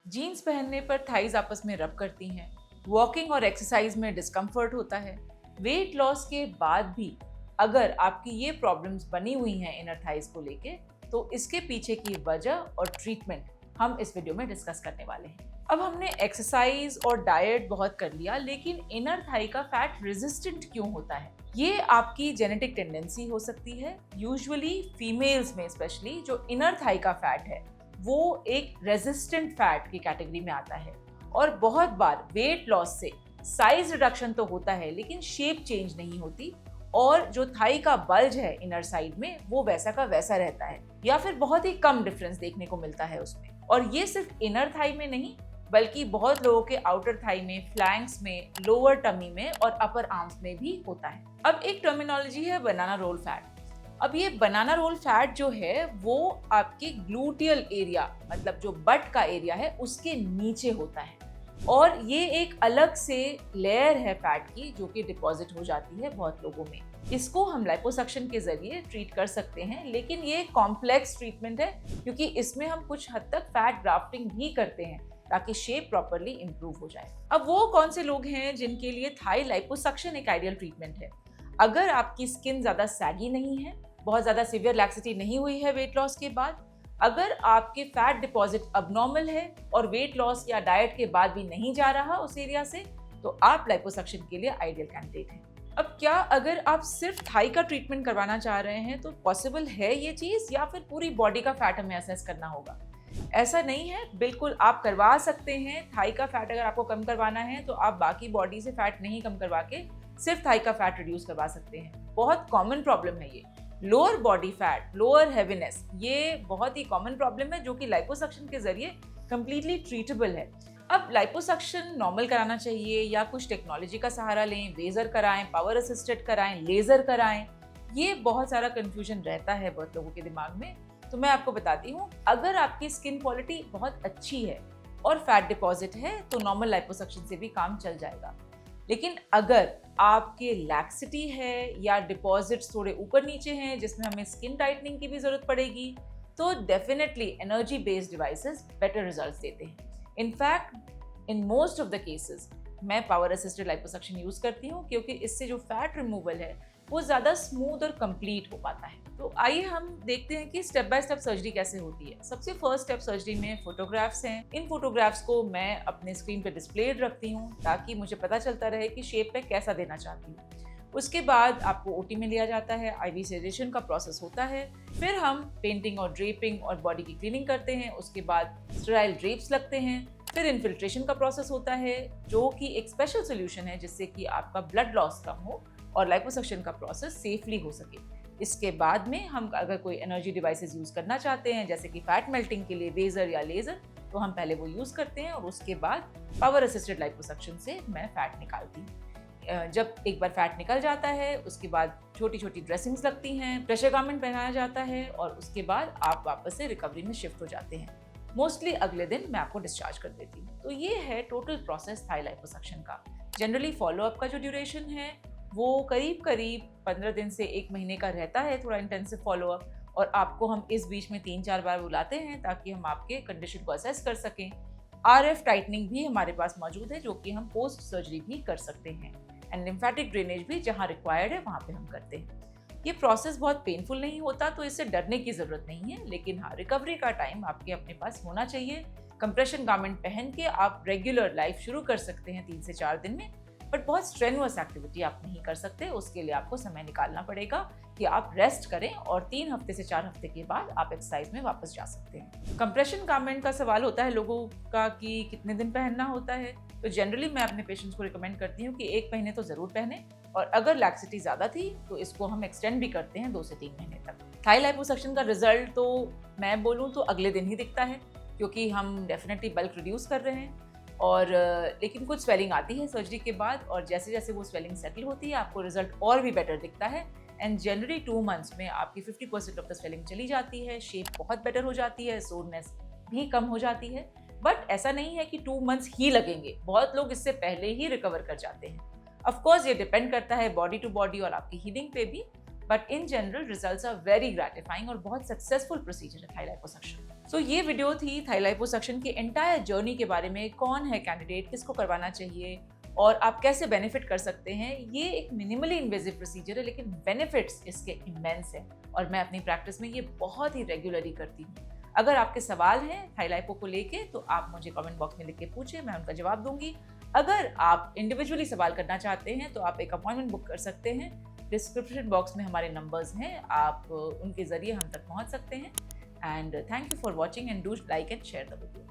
Jeans पहनने पर thighs आपस में रब करती हैं, वॉकिंग और एक्सरसाइज में डिस्कम्फर्ट होता है। वेट लॉस के बाद भी अगर आपकी ये प्रॉब्लम्स बनी हुई हैं इनर थाइज को लेके, तो इसके पीछे की वजह और ट्रीटमेंट हम इस वीडियो में डिस्कस करने वाले हैं। अब हमने एक्सरसाइज और डाइट बहुत कर लिया, लेकिन इनर थाई का फैट रेजिस्टेंट क्यों होता है? ये आपकी जेनेटिक टेंडेंसी हो सकती है। यूजुअली फीमेल्स में स्पेशली जो इनर थाई का फैट है वो एक रेजिस्टेंट फैट की कैटेगरी में आता है, और बहुत बार वेट लॉस से साइज रिडक्शन तो होता है लेकिन शेप चेंज नहीं होती, और जो थाई का बल्ज है इनर साइड में वो वैसा का वैसा रहता है, या फिर बहुत ही कम डिफरेंस देखने को मिलता है उसमें। और ये सिर्फ इनर थाई में नहीं, बल्कि बहुत लोगों के आउटर थाई में, फ्लैंक्स में, लोअर टमी में और अपर आर्म्स में भी होता है। अब एक टर्मिनोलॉजी है बनाना रोल फैट। अब ये बनाना रोल फैट जो है वो आपके ग्लूटियल एरिया, मतलब जो बट का एरिया है, उसके नीचे होता है, और ये एक अलग से लेयर है फैट की जो कि डिपॉजिट हो जाती है बहुत लोगों में। इसको हम लाइपोसक्शन के जरिए ट्रीट कर सकते हैं, लेकिन ये कॉम्प्लेक्स ट्रीटमेंट है क्योंकि इसमें हम कुछ हद तक फैट ग्राफ्टिंग भी करते हैं ताकि शेप प्रॉपर्ली इंप्रूव हो जाए। अब वो कौन से लोग हैं जिनके लिए थाई लाइपोसक्शन एक आइडियल ट्रीटमेंट है? अगर आपकी स्किन ज्यादा सैगी नहीं है, बहुत ज्यादा सीवियर लैक्सिटी नहीं हुई है वेट लॉस के बाद, अगर आपके फैट डिपॉजिट अबनॉर्मल है और वेट लॉस या डाइट के बाद भी नहीं जा रहा उस एरिया से, तो आप लाइपोसक्शन के लिए आइडियल कैंडिडेट हैं। अब क्या अगर आप सिर्फ थाई का ट्रीटमेंट करवाना चाह रहे हैं तो पॉसिबल है ये चीज, या फिर पूरी बॉडी का फैट हमें असेस करना होगा? ऐसा नहीं है, बिल्कुल आप करवा सकते हैं। थाई का फैट अगर आपको कम करवाना है तो आप बाकी बॉडी से फैट नहीं कम करवा के सिर्फ थाई का फैट रिड्यूस करवा सकते हैं। बहुत कॉमन प्रॉब्लम है ये। Lower body fat, lower heaviness, ये बहुत ही कॉमन प्रॉब्लम है जो कि लाइपोसक्शन के जरिए कंप्लीटली ट्रीटेबल है। अब लाइपोसक्शन नॉर्मल कराना चाहिए या कुछ टेक्नोलॉजी का सहारा लें, वेजर कराएं, पावर असिस्टेड कराएं, लेजर कराएं, ये बहुत सारा कंफ्यूजन रहता है बहुत लोगों के दिमाग में। तो मैं आपको बताती हूँ, अगर आपकी स्किन क्वालिटी बहुत अच्छी है और फैट डिपॉजिट है तो नॉर्मल लाइपोसक्शन से भी काम चल जाएगा। लेकिन अगर आपके लैक्सिटी है या डिपॉजिट्स थोड़े ऊपर नीचे हैं जिसमें हमें स्किन टाइटनिंग की भी जरूरत पड़ेगी, तो definitely energy based devices better results देते हैं। In fact in most of the cases मैं पावर असिस्टेड लाइपोसक्शन यूज करती हूँ क्योंकि इससे जो फैट रिमूवल है वो ज़्यादा स्मूथ और कंप्लीट हो पाता है। तो आइए हम देखते हैं कि स्टेप बाय स्टेप सर्जरी कैसे होती है। सबसे फर्स्ट स्टेप सर्जरी में फोटोग्राफ्स हैं। इन फोटोग्राफ्स को मैं अपने स्क्रीन पे डिस्प्ले रखती हूँ ताकि मुझे पता चलता रहे कि शेप पे कैसा देना चाहती हूँ। उसके बाद आपको ओटी में लिया जाता है, आईवी सेडेशन का प्रोसेस होता है, फिर हम पेंटिंग और ड्रेपिंग और बॉडी की क्लीनिंग करते हैं। उसके बाद स्टेराइल ड्रेप्स लगते हैं, फिर इन्फिल्ट्रेशन का प्रोसेस होता है जो कि एक स्पेशल सोल्यूशन है जिससे कि आपका ब्लड लॉस कम हो और लाइपोसक्शन का प्रोसेस सेफली हो सके। इसके बाद में हम अगर कोई एनर्जी डिवाइसेस यूज़ करना चाहते हैं जैसे कि फैट मेल्टिंग के लिए वेजर या लेज़र, तो हम पहले वो यूज़ करते हैं और उसके बाद पावर असिस्टेड लाइपोसक्शन से मैं फैट निकालती हूँ। जब एक बार फैट निकल जाता है उसके बाद छोटी छोटी ड्रेसिंग्स लगती हैं, प्रेशर गारमेंट पहनाया जाता है और उसके बाद आप वापस से रिकवरी में शिफ्ट हो जाते हैं। मोस्टली अगले दिन मैं आपको डिस्चार्ज कर देती हूँ। तो ये है टोटल प्रोसेस थाई लाइपोसक्शन का। जनरली फॉलोअप का जो ड्यूरेशन है वो करीब 15 दिन से 1 महीने का रहता है, थोड़ा इंटेंसिव फॉलोअप, और आपको हम इस बीच में 3-4 बार बुलाते हैं ताकि हम आपके कंडीशन को असेस कर सकें। आरएफ टाइटनिंग भी हमारे पास मौजूद है जो कि हम पोस्ट सर्जरी भी कर सकते हैं, एंड लिम्फेटिक ड्रेनेज भी जहाँ रिक्वायर्ड है वहाँ पे हम करते हैं। ये प्रोसेस बहुत पेनफुल नहीं होता तो इससे डरने की ज़रूरत नहीं है, लेकिन हाँ, रिकवरी का टाइम आपके अपने पास होना चाहिए। कंप्रेशन गारमेंट पहन के आप रेगुलर लाइफ शुरू कर सकते हैं 3 से 4 दिन में, बट बहुत स्ट्रेनुअस एक्टिविटी आप नहीं कर सकते। उसके लिए आपको समय निकालना पड़ेगा कि आप रेस्ट करें और 3 हफ्ते से 4 हफ्ते के बाद आप एक्सरसाइज में वापस जा सकते हैं। कंप्रेशन गारमेंट का सवाल होता है लोगों का कि कितने दिन पहनना होता है, तो जनरली मैं अपने पेशेंट्स को रिकमेंड करती हूँ कि 1 महीने तो ज़रूर पहने, और अगर लैक्सिटी ज़्यादा थी तो इसको हम एक्सटेंड भी करते हैं 2 से 3 महीने तक। थाई लाइपोसक्शन का रिजल्ट तो मैं बोलूँ तो अगले दिन ही दिखता है क्योंकि हम डेफिनेटली बल्क रिड्यूस कर रहे हैं, और लेकिन कुछ स्वेलिंग आती है सर्जरी के बाद, और जैसे जैसे वो स्वेलिंग सेटल होती है आपको रिजल्ट और भी बेटर दिखता है। एंड जनरली 2 मंथ्स में आपकी 50% ऑफ द स्वेलिंग चली जाती है, शेप बहुत बेटर हो जाती है, सोरनेस भी कम हो जाती है। बट ऐसा नहीं है कि 2 मंथ्स ही लगेंगे, बहुत लोग इससे पहले ही रिकवर कर जाते हैं। ऑफ कोर्स ये डिपेंड करता है बॉडी टू बॉडी और आपकी हीलिंग पे भी, but in general results are very gratifying और बहुत सक्सेसफुल प्रोसीजर है थाई लाइपोसक्शन। ये वीडियो थी थाई लिपोसक्शन की एंटायर जर्नी के बारे में, कौन है कैंडिडेट, किसको करवाना चाहिए और आप कैसे बेनिफिट कर सकते हैं। ये एक मिनिमली इन्वेजिव प्रोसीजर है लेकिन बेनिफिट्स इसके इमेंस हैं और मैं अपनी प्रैक्टिस में ये बहुत ही रेगुलरली करती हूँ। अगर आपके सवाल हैं थाई लिपो को लेके तो आप मुझे कमेंट बॉक्स में लिख के पूछें, मैं उनका जवाब दूंगी। अगर आप इंडिविजुअली सवाल करना चाहते हैं तो आप एक अपॉइंटमेंट बुक कर सकते हैं। डिस्क्रिप्शन बॉक्स में हमारे नंबर्स हैं, आप उनके ज़रिए हम तक पहुँच सकते हैं। And thank you for watching and do like and share the video.